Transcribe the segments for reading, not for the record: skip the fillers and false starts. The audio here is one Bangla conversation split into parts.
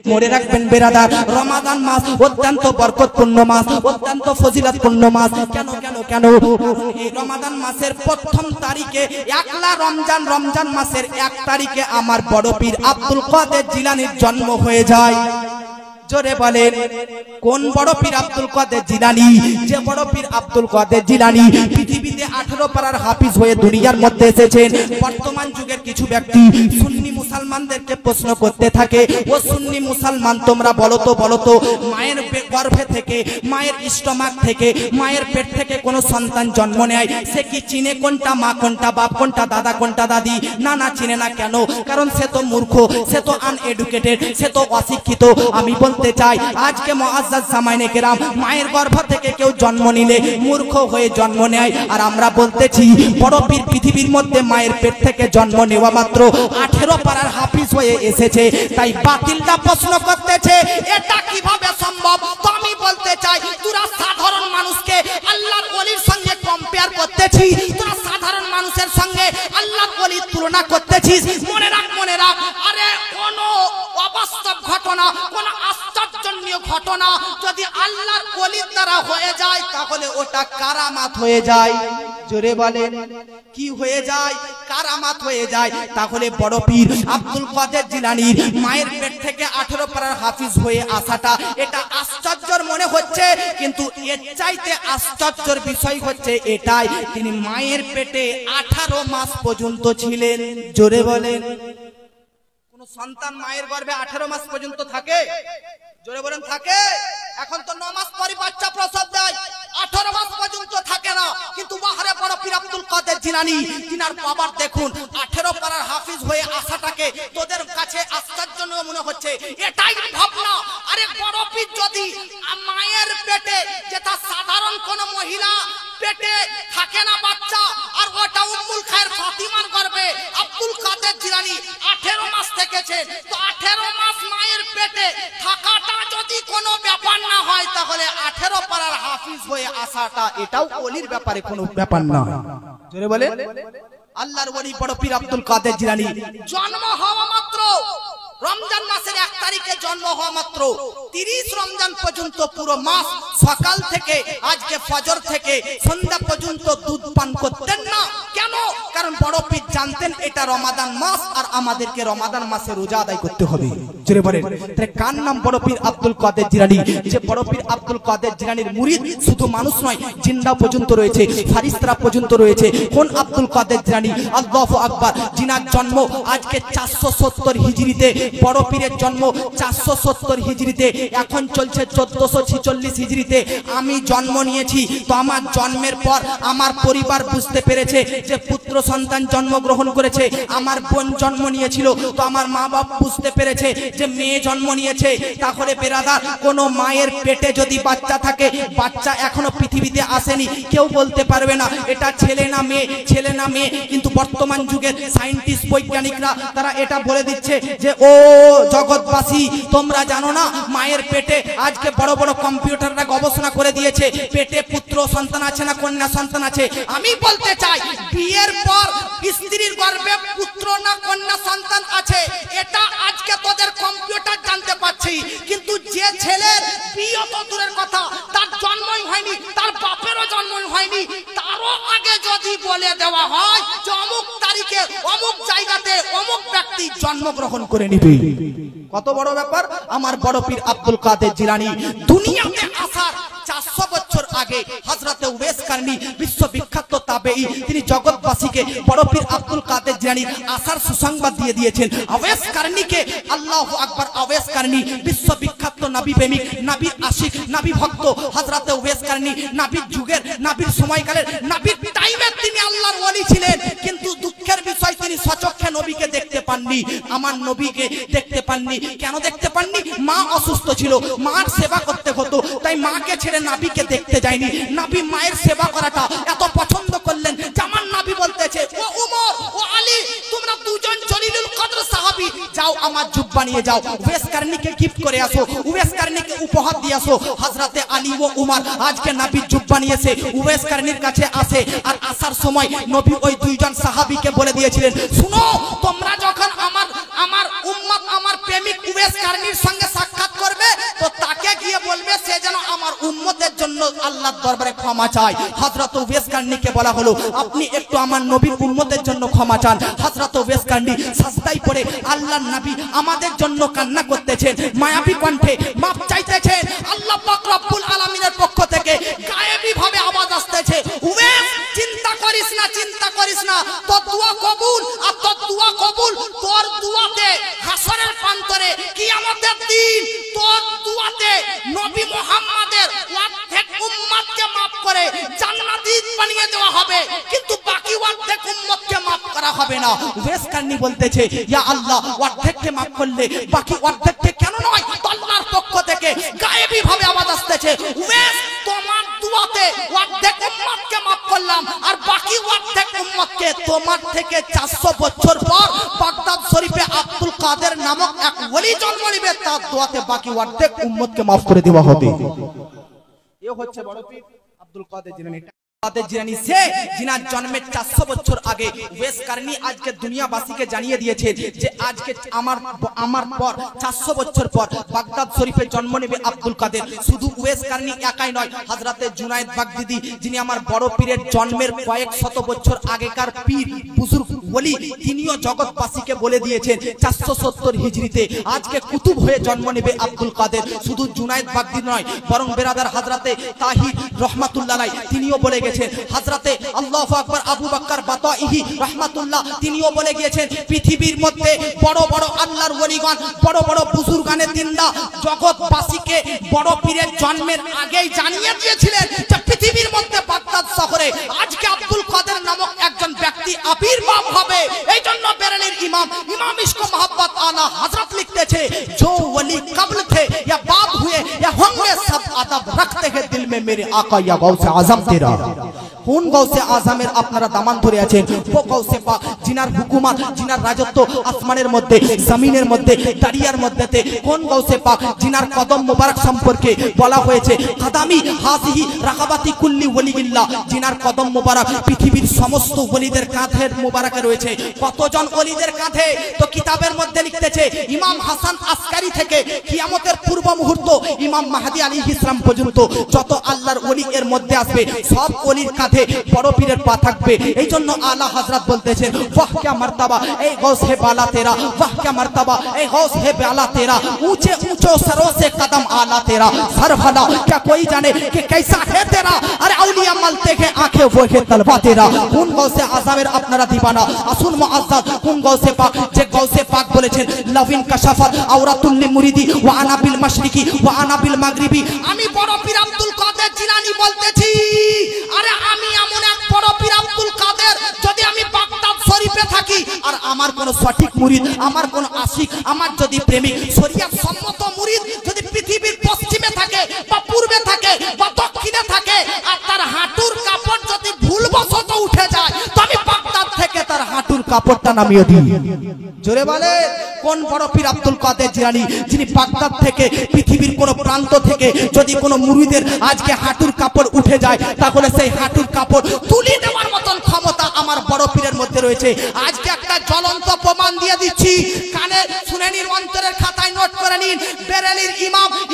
মনে রাখবেন বেরাদার, রমাদান মাস অত্যন্ত বরকতপূর্ণ মাস, অত্যন্ত ফজিলতপূর্ণ মাস। কেন কেন কেন? এই রমাদান মাসের প্রথম তারিখে একলা রমজান মাসের 1 তারিখে আমার বড় পীর আব্দুল কাদের জিলানীর জন্ম হয়ে যায়। জোরে বলেন, কোন বড় পীর আব্দুল কাদের জিলানী? যে বড় পীর আব্দুল কাদের জিলানী পৃথিবীতে 18 পারার হাফিজ হয়ে দুনিয়ার মধ্যে এসেছেন। বর্তমান যুগের কিছু ব্যক্তি সুন্নি মুসলমানদেরকে প্রশ্ন করতে থাকে, ও সুন্নি মুসলমান তোমরা বলো তো মায়ের গর্ভে থেকে, মায়ের স্টমাক থেকে, মায়ের পেট থেকে কোনো সন্তান জন্ম নেয়, সে কি চিনে কোনটা মা কোনটা বাপ কোনটা দাদা কোনটা দাদি? না চিনে না। কেন? কারণ সে তো মূর্খ, সে তো আনএডুকেটেড, সে তো অশিক্ষিত। আমি বলতে চাই আজকে মুআজ্জাজ জামাইনে কেরাম, মায়ের গর্ভ থেকে কেউ জন্ম নিলে মূর্খ হয়ে জন্ম নেয়। আর আমরা বলতেছি বড় পীর পৃথিবীর মধ্যে মায়ের পেট থেকে জন্ম নেওয়া মাত্র 18 পারার হাফিজ হয়ে এসেছে। তাই বাতিলটা প্রশ্ন করতেছে এটা কিভাবে সম্ভব? তো আমি বলতে চাই তোরা সাধারণ মানুষকে আল্লাহর ওলির সঙ্গে কম্পেয়ার করতেছিস, তোরা সাধারণ মানুষের সঙ্গে আল্লাহর ওলির তুলনা করতেছিস। মনে রাখ আরে কোন অবাস্তব ঘটনা, কোন আশ্চর্যজনক ঘটনা যদি আল্লাহর ওলির দ্বারা হয়ে যায় তাহলে ওটা কারামাত হয়ে যায়। জোরে বলেন, কি হয়ে যায়? কারামাত হয়ে যায়। তাহলে বড় পীর আব্দুল কাদের জিলানীর মায়ের পেট থেকে 18 পারার হাফিজ হয়ে আসাটা এটা আশ্চর্যের মনে হচ্ছে, কিন্তু এর চাইতে আশ্চর্যের বিষয় হচ্ছে এটাই, তিনি মায়ের পেটে 18 মাস পর্যন্ত ছিলেন। জোরে বলেন, কোন সন্তান মায়ের গর্ভে 18 মাস পর্যন্ত থাকে? জোরে বলেন, থাকে? এখন তো 9 মাস পরে বাচ্চা প্রসব দেয়, 18 মাস পর্যন্ত থাকে না। কিন্তু বাহারে বড় পীর আব্দুল কাদের জিলানী তিনার বাবার দেখুন 18 পারার হাফিজ হয়ে আসাটাকে তোদের কাছে আশ্চর্য মনে হচ্ছে, এটাই ভাবনা। আরে বড় পীর যদি মায়ের পেটে, যেটা সাধারণ কোন মহিলা পেটে থাকে না বাচ্চা, আর ওটা উম্মুল খায়ের ফাতিমার গর্ভে আব্দুল কাদের জিলানী 18 মাস থেকেছে, তো 18 মাস মায়ের পেটে থাকাটা যদি কোনো ব্যাপার না হয় তাহলে 18 পারার হাফিজ হয়ে আসাটা এটাও ওলির ব্যাপারে কোনো ব্যাপার না। জোরে বলেন, আল্লাহর ওলি বড় পীর আব্দুল কাদের জিলানী জন্ম হওয়া মাত্র, রমজান মাসের 1 তারিখে জন্ম হওয়া মাত্র 30 রমজান পর্যন্ত পুরো মাস সকাল থেকে আজকে ফজর থেকে সন্ধ্যা পর্যন্ত দুধ পান করতেন না। কেন? কারণ বড় পীর জানতেন এটা রমাদান মাস আর আমাদেরকে রমাদান মাসে রোজা আদায় করতে হবে। জোরে বলেন, তাহলে কার নাম বড় পীর আব্দুল কাদের জিলানী? যে বড় পীর আব্দুল কাদের জিলানীর মুরিদ শুধু মানুষ নয়, জিন্না পর্যন্ত রয়েছে, ফারিস্তারা পর্যন্ত রয়েছে। কোন আব্দুল কাদের জিলানী? আল্লাহু আকবার। জিনার জন্ম আজকে 470 হিজরিতে, বড় পীরের জন্ম 470 হিজরিতে, এখন চলছে 1446 হিজরিতে। আমি জন্ম নিয়েছি, তো আমার জন্মের পর আমার পরিবার বুঝতে পেরেছে যে পুত্র সন্তান জন্মগ্রহণ করেছে। আমার বোন জন্ম নিয়েছিল, তো আমার মা বাপ বুঝতে পেরেছে যে মেয়ে জন্ম নিয়েছে। তাহলে বেরাদার, কোন মায়ের পেটে যদি বাচ্চা থাকে, বাচ্চা এখনো পৃথিবীতে আসেনি, কেউ বলতে পারবে না এটা ছেলে না মেয়ে, ছেলে না মেয়ে। কিন্তু বর্তমান যুগের সায়েন্টিস্ট বৈজ্ঞানিকরা তারা এটা বলে দিচ্ছে যে ও জগৎবাসী, তোমরা জানো না মায়ের পেটে আজকে বড় বড় কম্পিউটাররা গবেষণা করে দিয়েছে পেটে পুত্র সন্তান আছে না কন্যা সন্তান আছে। আমি বলতে চাই বিয়ের পর স্ত্রীর গর্ভে পুত্র না কন্যা সন্তান আছে এটা আজকে তোদের কম্পিউটার জানতে পারছি, কিন্তু যে ছেলের বিয়ে তো দূরের কথা, তার জন্মই হয়নি, তার বাপেরও জন্মই হয়নি, তারও আগে যদি বলে দেওয়া হয় যে অমুক তারিখে অমুক জায়গাতে অমুক ব্যক্তি জন্মগ্রহণ করে নিবে, কত বড় ব্যাপার। আমার বড় পীর আব্দুল কাদের জিলানী দুনিয়াতে আসার 400 বছর আগে হযরতে উওয়েস কারনী বিশ্ববিখ্যাত তাবেঈ, তিনি জগৎবাসীকে বড় পীর আব্দুল কাদের জিলানীর আসার সুসংবাদ দিয়ে দিয়েছেন। উওয়েস কারনীকে, আল্লাহু আকবার, উওয়েস কারনী বিশ্ববিখ্যাত নবী প্রেমিক, নবীর আশিক, নবী ভক্ত হযরতে উওয়েস কারনী নবীর যুগের, নবীর সময়কালের, নবীর টাইমে তিনি আল্লাহর ওলি ছিলেন, কিন্তু দুঃখের বিষয় তিনি সচক্ষে নবীকে দেখতে পাননি, আমার নবীকে দেখতে পাননি। কেন দেখতে পাননি? মা অসুস্থ ছিল, মার সেবা করতে হতো, তাই মাকে ছেড়ে নবীকে দেখতে যায়নি। নবী মায়ের সেবা করাটা এত পছন্দ করলেন যে আমার নবী বলতেছে, ও উমর, ও আলী, তোমরা দুজন জলিলুল কদর সাহাবী, যাও আমার জুব্বা নিয়ে যাও, উওয়েস কারনীকে গিফট করে আসো, উওয়েস কারনীকে উপহার দিয়ে আসো। হযরতে আলী ও উমর আজকে নবীর জুব্বা নিয়েছে উওয়েস কারনীর কাছে আসে, আর আসার সময় নবী ওই দুইজন সাহাবীকে বলে দিয়েছিলেন, শুনো তোমরা যখন আমার উম্মত, আমার প্রেমিক উমেশ কারনির সঙ্গে সাক্ষাৎ করবে তো তাকে গিয়ে বলবে সে যেন আমার উম্মতের জন্য আল্লাহর দরবারে ক্ষমা চায়। হযরত উমেশ কারনিকে বলা হলো আপনি একটু আমার নবীর উম্মতের জন্য ক্ষমা চান। হযরত উমেশ কারনি সাজদায় পড়ে আল্লাহর নবী আমাদের জন্য কান্না করতেছেন, মায়াবী কণ্ঠে মাপ চাইতেছেন। আল্লাহ পাক রব্বুল আলামিনের পক্ষ থেকে গায়েবী ভাবে আওয়াজ আসতেছে, উমেশ চিন্তা করিস না, চিন্তা করিস না, তোর দোয়া কবুল। আর তোর দোয়া কবুল, তোর দোয়াতে হাসরের প্রান্তরে কিয়ামতের দিন তোর দোয়াতে নবী মুহাম্মাদের অর্ধেক উম্মতকে maaf করে জান্নাতি বানিয়ে দেওয়া হবে, কিন্তু বাকি অর্ধেক উম্মতকে maaf করা হবে না। উমেশ কারনি বলতেছে ইয়া আল্লাহ অর্ধেককে maaf করলে বাকি অর্ধেককে কেন নয়? আল্লাহর পক্ষ থেকে গায়েবী ভাবে আওয়াজ আসতেছে, উমেশ তোমার দোয়াতে অর্ধেক উম্মতকে maaf করলাম আর বাকি অর্ধেক উম্মতকে তোমার থেকে 400 বছর পর বাগদাদ শরীফে আব্দুল কাদের নামক এক ওলি জন্ম নিবে, তার দোয়াতে বাকি অর্ধেক উম্মতকে maaf করে দেওয়া হবে। এ হচ্ছে বড় পীর আব্দুল কাদের জিলানী। জিলানী সে জিনার জন্মের 400 বছর আগে উমেশ কারনি আজকে দুনিয়াবাসীকে জানিয়ে দিয়েছে যে আজকে আমার পর 400 বছর পর বাগদাদ শরীফে জন্ম নেবে আব্দুল কাদের। শুধু উমেশ কারনি একাই নয়, হযরতে জুনায়েদ বাগদাদি যিনি আমার বড় পীরের জন্মের কয়েক শত বছর আগেকার পীর বুজুর্গ ওলি, তিনিও জগৎবাসীকে বলে দিয়েছেন 470 হিজরিতে আজকে কুতুব হয়ে জন্ম নেবে আব্দুল কাদের। শুধু জুনায়েদ বাগদাদি নয়, বরং বেরাদার হযরতে তাহির রহমাতুল্লাহ আলাইহি তিনিও বলে গেছেন, হযরতে আল্লাহু আকবার আবু বকর বাতাইহি রাহমাতুল্লাহ তিনিও বলে গিয়েছেন পৃথিবীর মধ্যে বড় বড় আল্লাহর ওলিগণ, বড় বড় বুজুর্গানে দিনদার জগৎবাসীকে বড় পীরের জন্মের আগেই জানিয়ে দিয়েছিলেন যে পৃথিবীর মধ্যে বাগদাদ শহরে আজকে আব্দুল কাদের নামক একজন ব্যক্তি আবির্ভাব হবে। এই জন্য বেরেলির ইমাম ইশক মোহাম্মদ আলা হযরত লিখতেছে, जो वली कब्ल थे या बाद हुए या होंगे सब अदब रखते हैं दिल में मेरे आका या गौसे आजम तेरा। কোন গৌসে আজমের আপনারা দামান ধরে আছেন? ও গৌসে পাক জিনার হুকুমত, জিনার রাজত্ব আসমানের মধ্যে জমিনের মধ্যে দারিয়ার মধ্যেতে। কোন গৌসে পাক জিনার কদম মোবারক সম্পর্কে বলা হয়েছে কাদামি হাজিহি রাকাবাতি কুল্লি ওলিল্লাহ, জিনার কদম মোবারক পৃথিবীর সমস্ত ওলিদের কাঁধের মোবারকে রয়েছে। কতজন ওলিদের কাঁধে? তো কিতাবের মধ্যে লিখতেছে ইমাম হাসান আসকারি থেকে কিয়ামতের পূর্ব মুহূর্ত ইমাম মাহদি আলাইহিস সালাম পর্যন্ত যত আল্লাহর ওলি এর মধ্যে আসবে সব ওলির কাঁধে বড় পীরের পা থাকবে। এই জন্য আলা হযরত বলতেছেন ওয়াহ क्या मर्तबा ए गौस है बाला तेरा, वाह क्या मर्तबा ए गौस है बाला तेरा, ऊंचे ऊंचो सरों से कदम आला तेरा, सर भला क्या कोई जाने कि कैसा है तेरा, अरे औलिया मलते हैं आंखें वो है तलवा तेरा। কোন গৌসে আজমের আপনারা দিবানা? আসুন মুআজ্জাজ কোন গৌসে পাক, যে গৌসে পাক বলেছেন লাভিন কাশাফাত আওরাতুল লিমুরিদি ওয়া আনা বিল মাশরিকি ওয়া আনা বিল মাগরিবি। আমি বড় পীর আব্দুল কাদের জিলানী বলতেছি, আরে আমি এমন এক বড় পীর আব্দুল কাদের, যদি আমি বাগদাদ শরীফে থাকি আর আমার কোন সঠিক মুরিদ, আমার কোন আশিক, আমার যদি প্রেমিক শরীয়ত সম্মত মুরিদ যদি পৃথিবীর পশ্চিমে থাকে বা পূর্বে থাকে বা দক্ষিণে থাকে আর তার হাঁটুর কাপড় যদি ভুলবশত উঠে যায় তো আমি বাগদাদ থেকে তার হাঁটুর কাপড়টা নামিয়ে দিই। জোরে বলে কোন বড় পীর আব্দুল কাদের জিলানী, যিনি বাগদাদ থেকে পৃথিবীর কোন প্রান্ত থেকে যদি কোন মুরিদের আজকে হাঁটুর কাপড় উঠে যায় তাহলে সেই হাঁটুর কাপড় তুলে দেওয়ার মতন ক্ষমতা আমার বড় পীরের মধ্যে রয়েছে। আজকে একটা জ্বলন্ত প্রমাণ দিয়ে দিচ্ছি, কানে শুনে নিন, অন্তরের খাতায় নোট করে নিন। বেরেলির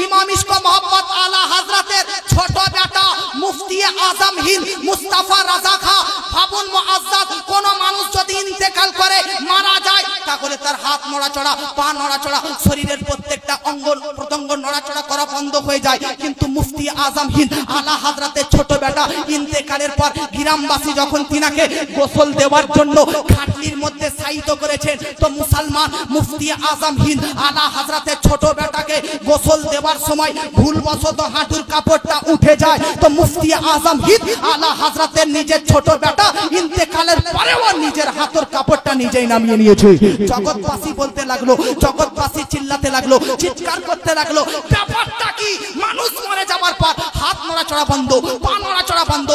ইমাম ইশক মোহাম্মদ আলা হযরতের ছোট বেটা মুফতি আজম হিন্দ মুস্তাফা রাজা খা। ভাবুন মুআজ্জাজ, কোন মানুষ যদি ইন্তেকাল করে মারা যায় তাহলে তার হাত নড়াচড়া, পা নড়াচড়া, শরীরের প্রত্যেকটা অঙ্গ প্রত্যঙ্গ নড়াচড়া করা বন্ধ হয়ে যায়, কিন্তু মুফতি আজম হিন্দ আলা হযরতের ছোট বেটা ইন্তেকালের পর গ্রামবাসী যখন তিনাকে গোসল দেওয়ার জন্য খাটলির মধ্যে শায়িত করেছেন তো মুসলমান মুফতি আজম হিন্দ আলা হযরতের ছোট বেটাকে গোসল দেওয়ার সময় ভুলবশত হাঁটুর কাপড়টা উঠে যায় তো মুফতি আজম হিন্দ আলা হযরতের নিজের ছোট বেটা ইন্তেকালের পরেও নিজের হাতের কাপড়টা নিজেই নামিয়ে নিয়েছে। জগৎবাসী বলতে লাগলো, জগৎবাসী চিল্লাতে লাগলো, চিৎকার করতে লাগলো, ব্যাপারটা কি? মানুষ মরে যাওয়ার পর হাত নড়াচড়া বন্ধ, পা নড়াচড়া বন্ধ,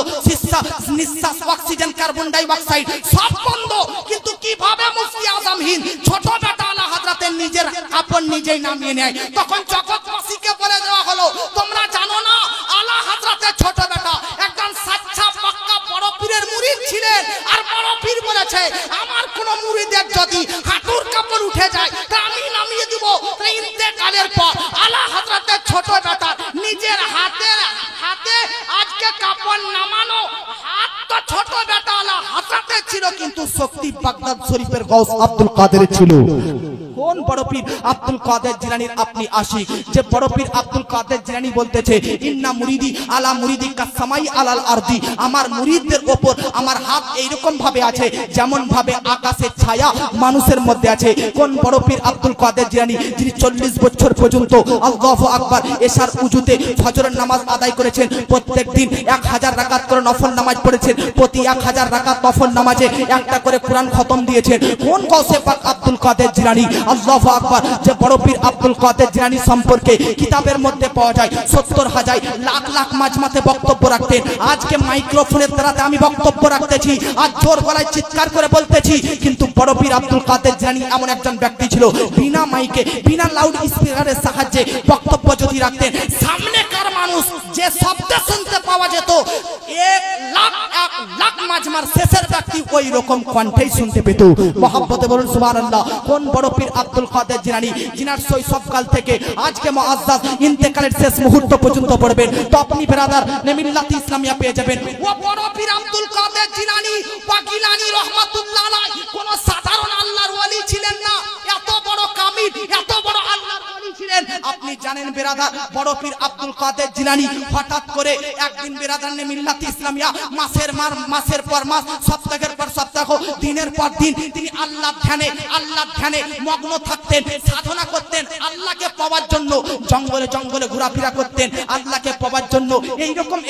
নিঃশ্বাস, অক্সিজেন, কার্বন ডাই অক্সাইড সব বন্ধ, কিন্তু কিভাবে মুফতি আজম হিন্দ ছোট বেটা আলা হযরতের নিজের কাপড় নিজেই নামিয়ে নেয়? তখন জগৎবাসীকে বলে দেওয়া হলো তোমরা জানো না আলা হযরতের ছোট বেটা একজন সাচ্চা পাক্কা বড় পীরের মুরিদ ছিলেন, আর বড় পীর বলেছে আমার কোন মুরিদের যদি হাঁটুর কাপড় উঠে যায় তা আমি নামিয়ে দিব। ইন্তেকালের পর আলা হযরতের ছোট বেটা নিজের হাতে আজকে কাপড় নামানো হাত তো ছোট বেটা আলা হযরতের ছিল, কিন্তু শক্তি বাগদাদ শরীফের গাউস আব্দুল কাদের ছিল। কোন বড় পীর আব্দুল কাদের জিলানীর আপনি আশিক, যে বড় পীর আব্দুল কাদের জিলানী বলতেছে ইন্না মুরিদি আলা মুরিদি কাসমাই আলাল আরদি, আমার মুরিদদের উপর আমার হাত এইরকম ভাবে আছে যেমন ভাবে আকাশের ছায়া মানুষের মধ্যে আছে। কোন বড় পীর আব্দুল কাদের জিলানী যিনি 40 বছর পর্যন্ত আল্লাহু আকবার এশার উজুতে ফজরের নামাজ আদায় করেছেন, প্রত্যেকদিন 1000 রাকাত করে নফল নামাজ পড়েছেন, প্রতি 1000 রাকাত নফল নামাজে একটা করে কোরআন খতম দিয়েছেন। কোন গাউসে পাক আব্দুল কাদের জিলানী আল্লাহু আকবার, যে বড় পীর আব্দুল কাদের জিলানী সম্পর্কে কিতাবের মধ্যে পাওয়া যায় 70,000 লাখ লাখ মাজমাতে বক্তব্য রাখতেন। আজকে মাইক্রোফোনের দ্বারাতে আমি বক্তব্য রাখতেছি, আজ জোর গলায় চিৎকার করে বলতেছি, কিন্তু বড় পীর আব্দুল কাদের জিলানী এমন একজন ব্যক্তি ছিল বিনা মাইকে বিনা লাউড স্পিকারের সাহায্যে বক্তব্য যদি রাখতেন, সামনেকার মানুষ যে শব্দ শুনতে পাওয়া যেত 1 লাখ মাজমার শেষের ব্যক্তি ওই রকম কণ্ঠেই শুনতে পেত। মহব্বতে বলুন সুবহানাল্লাহ। কোন বড় পীর আব্দুল কাদের জিলানী যিনার শৈশবকাল থেকে আজকে মুআজ্জাজ ইন্তেকালের শেষ মুহূর্ত পর্যন্ত পড়বেন, তো আপনি ব্রাদার মিল্লাত ইসলামিয়া পেয়ে যাবেন। ও বড় পীর আব্দুল কাদের জিলানী পাকিলানী রহমাতুল্লাহ আলাইহি কোন সাধারণ আল্লাহর ওলি ছিলেন না, এত বড় কামিল এত বড় আল্লাহর ওলি ছিলেন। আপনি জানেন ব্রাদার বড় পীর আব্দুল কাদের জিলানী হঠাৎ করে একদিন ব্রাদার মিল্লাত ইসলামিয়া মাসের পর মাস সপ্তাহের পর সপ্তাহ দিনের পর দিন তিনি আল্লাহর ধ্যানে মগ্ন থাকতেন, সাধনা করতেন আল্লাহকে পাওয়ার জন্য, জঙ্গলে জঙ্গলে ঘোরাফেরা করতেন আল্লাহকে পাওয়ার জন্য।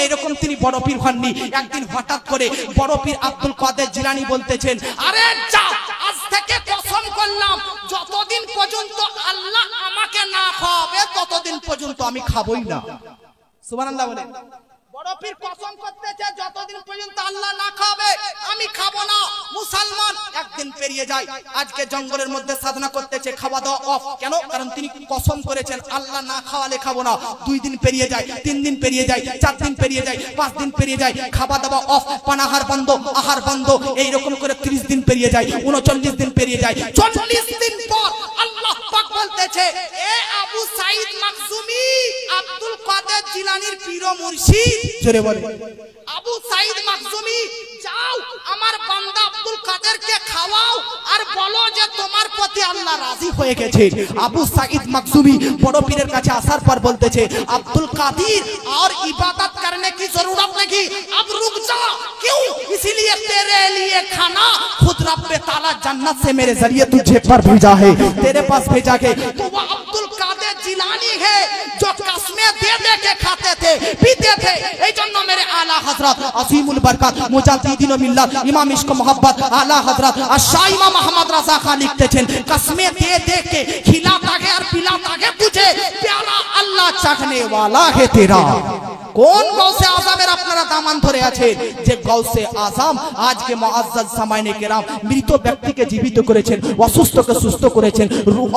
এইরকম তিনি বড় পীর হননি। একদিন হঠাৎ করে বড় পীর আব্দুল কাদের জিলানী বলতেছেন, আরে যাও আজ থেকে কসম করলাম যতদিন পর্যন্ত আল্লাহ আমাকে না খাওয়াবে ততদিন পর্যন্ত আমি খাবই না। সুবহানাল্লাহ বলেন। বড় পীর কসম করতেছে যতদিন পর্যন্ত আল্লাহ না খাবে আমি খাবো না। মুসলমান একদিন পেরিয়ে যায়, আজকে জঙ্গলের মধ্যে সাধনা করতেছে, খাওয়া দাওয়া অফ। কেন? কারণ তিনি কসম করেছেন আল্লাহ না খাওয়ালে খাবো না। 2 দিন পেরিয়ে যায়, 3 দিন পেরিয়ে যায়, 4 দিন পেরিয়ে যায়, 5 দিন পেরিয়ে যায়, খাওয়া দাওয়া অফ, পানাহার বন্ধ, আহার বন্ধ, এই রকম করে 30 দিন পেরিয়ে যায়, 39 দিন পেরিয়ে যায়, 40 দিন পর আল্লাহ পাক বলতেছে, এ আবু সাঈদ মাকজুমি আব্দুল কাদের জিলানীর পীর ও মুর্শিদ, জোরে বলে আবু সাঈদ মাকজুমি যাও আমার বান্দা আব্দুল কাদেরকে খাওয়াও আর বলো যে তোমার প্রতি আল্লাহ রাজি হয়ে গেছে। আবু সাঈদ মাকজুমি বড় পীরের কাছে আসার পর বলতেছে, আব্দুল কাদির और इबादत करने की जरूरत नहीं, अब रुक जा, क्यों? इसीलिए तेरे लिए खाना खुद रब ताला जन्नत से मेरे जरिए तुझे पर भेजा है, तेरे पास भेजा है। तो वो अब्दुल कादिर जिलानी है जो कसमें दे दे के खाते थे पीते थे। এই জন্য मेरे आला हजरत असीमुल बरकत मुजाद्दिदीन मिल्लत इमाम इश्क मोहब्बत आला हजरत शाह इमाम मोहम्मद रजा खान लिखतेছেন, कसमें दे दे के खिलाता है और पिलाता है तुझे, प्यारा अल्लाह चाहने वाला है तेरा। কোন গাউসে আযমের আপনারা দামান ধরে আছেন, যে গাউসে আযম আজকে মুআজ্জাজ সামাইনে কেরাম মৃত ব্যক্তিকে জীবিত করেছেন, অসুস্থকে সুস্থ করেছেন,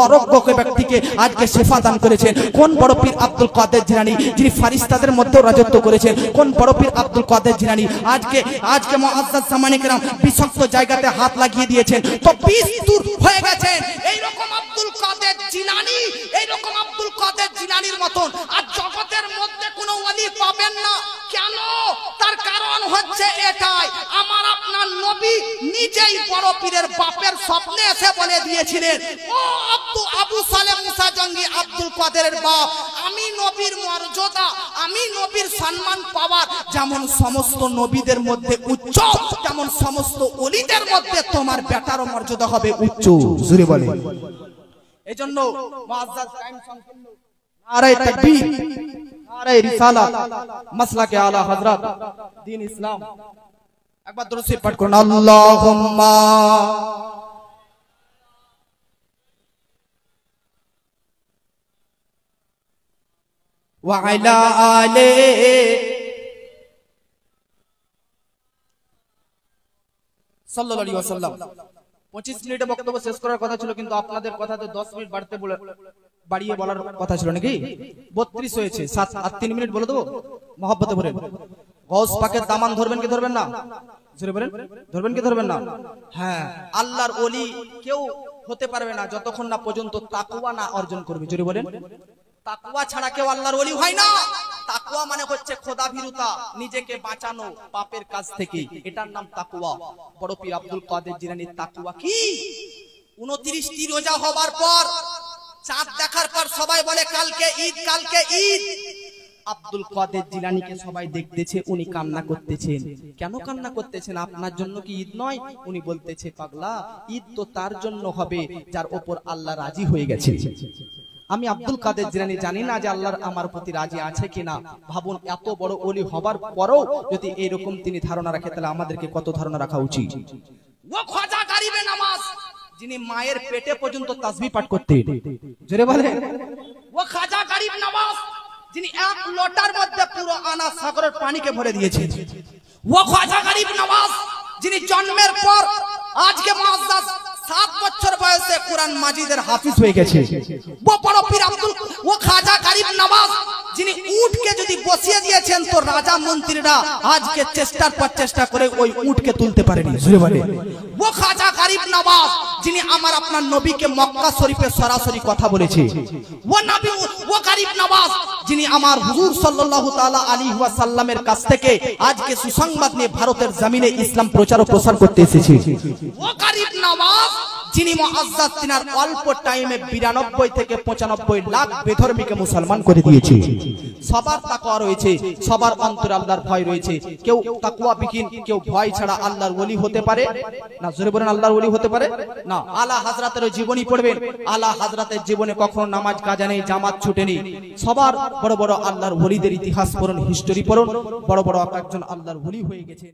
অরোগ্যকে ব্যক্তিকে আজকে শিফা দান করেছেন। কোন বড় পীর আব্দুল কাদের জিলানী যিনি ফারিস্তাদের মধ্যেও রাজত্ব করেছেন, কোন বড় পীর আব্দুল কাদের জিলানী আজকে মুআজ্জাজ সামাইনে কেরাম বিষাক্ত জায়গাতে হাত লাগিয়ে দিয়েছেন, তো বিষ দূর হয়ে গেছেন। এইরকম আব্দুল কাদের জিলানী, এইরকম আব্দুল কাদের জিলানীর মতন আর জগতের মধ্যে কোনো ওলি পাবেন না। কেন? তার কারণ হচ্ছে এটাই, আমার আপনার নবী নিজেই বড় পীরের বাপের স্বপ্নে এসে বলে দিয়েছিলেন, ও আবু সালেহ মুসা জঙ্গি আব্দুল কাদেরের বাপ, আমি নবীর মর্যাদা, আমি নবীর সম্মান পাওয়ার যেমন সমস্ত নবীদের মধ্যে উচ্চ, তেমন সমস্ত ওলিদের মধ্যে তোমার বেটারও মর্যাদা হবে উচ্চ। জোরে বলে। এজন্য মুআজ্জাজ টাইম সম্পূর্ণ নারে তাকবীর, নারে রিসালাত, মাসলাকে আলা হযরত দ্বীন ইসলাম। একবার দুরূদ শরীফ পাঠ করুন, আল্লাহুম্মা ওয়া আলা আলি সাল্লাল্লাহু আলাইহি ওয়াসাল্লাম। 25 মিনিটে বক্তব্য শেষ করার কথা ছিল, কিন্তু আপনাদের কথাতে 10 মিনিট বাড়িয়ে বলার কথা ছিল নাকি? 32 হয়েছে, 7 আর 3 মিনিট বলে দেবো। মহব্বতে বলেন, গাউস পাকের দামান ধরবেন কি ধরবেন না? জোরে বলেন, ধরবেন কি ধরবেন না? হ্যাঁ, আল্লাহর ওলি কেউ হতে পারবে না যতক্ষণ না পর্যন্ত তাকওয়া না অর্জন করবে। জোরে বলেন। তাকওয়া ছাড়া কেউ আল্লাহর ওলি হয় না। তাকওয়া মানে হচ্ছে খোদাভীরুতা, নিজেকে বাঁচানো পাপের কাজ থেকে, এটার নাম তাকওয়া। বড় পীর আব্দুল কাদের জিলানীর তাকওয়া কি? 29টি রোজা হবার পর, চাঁদ দেখার পর সবাই বলে কালকে ঈদ, কালকে ঈদ। আব্দুল কাদের জিলানীকে সবাই দেখতেছে, উনি কান্না করতেছেন। কেন কান্না করতেছেন? আপনার জন্য কি ঈদ নয়? উনি বলতেছে, পাগলা, ঈদ তো তার জন্য হবে যার ওপর আল্লাহ রাজি হয়ে গেছে। আমি আব্দুল কাদের জিলানী জানি না যে আল্লাহর আমার প্রতি রাজি আছে কিনা। ভাবুন, এত বড় ওলি হবার পরেও যদি এরকম তিনি ধারণা রাখে, তাহলে আমাদেরকে কত ধারণা রাখা উচিত। ও খাজা গরিবে নামাজ, যিনি মায়ের পেটে পর্যন্ত তাসবিহ পাঠ করতেন। জোরে বলেন। ও খাজা গরিব নওয়াজ, যিনি এক লোটার মধ্যে পুরো আনা সাগরের পানিকে ভরে দিয়েছেন। ও খাজা গরিব নওয়াজ, যিনি জন্মের পর আজকে মুআজ্জাজ 7 বছর বয়সে কুরআন মাজিদের হাফিজ হয়ে গেছে। ও বড় পীর আব্দুল, ও খাজা গরিব নওয়াজ, যিনি উটকে যদি বসিয়ে দিয়েছেন তো রাজা মন্ত্রীরা আজকে চেষ্টার পর চেষ্টা করে ওই উটকে তুলতে পারেনি। জোরে বলেন। ও খাজা গরিব নওয়াজ, যিনি আমার আপনার নবীকে মক্কা শরীফে সরাসরি কথা বলেছে। ও নবী, ও গরিব নওয়াজ, যিনি আমার হুজুর সাল্লাল্লাহু তাআলা আলাইহি ওয়াসাল্লামের কাছ থেকে আজকে সুসংবাদ নিয়ে ভারতের জমিনে ইসলাম প্রচার ও প্রসার করতে এসেছে। ও গরিব নওয়াজ, যিনি মুআজ্জাজ তিনার অল্প টাইমে 92 থেকে 95 লাখ বেধর্মীকে মুসলমান করে দিয়েছে। সবার তাকওয়া রয়েছে, সবার অন্তরে আল্লাহর ভয় রয়েছে। কেউ তাকওয়া বিহীন, কেউ ভয় ছাড়া আল্লাহর ওলি হতে পারে না। জোরে বলেন, আল্লাহর ওলি হতে পারে না। আলা হযরতের জীবনী পড়বেন, আলা হযরতের জীবনে কখনো নামাজ কাজা নেই, জামাত ছুটেনি। সবার বড় বড় আল্লাহর ওলিদের ইতিহাস পড়ুন, হিস্টোরি পড়ুন, বড় বড় একজন আল্লাহর ওলি হয়ে গেছেন।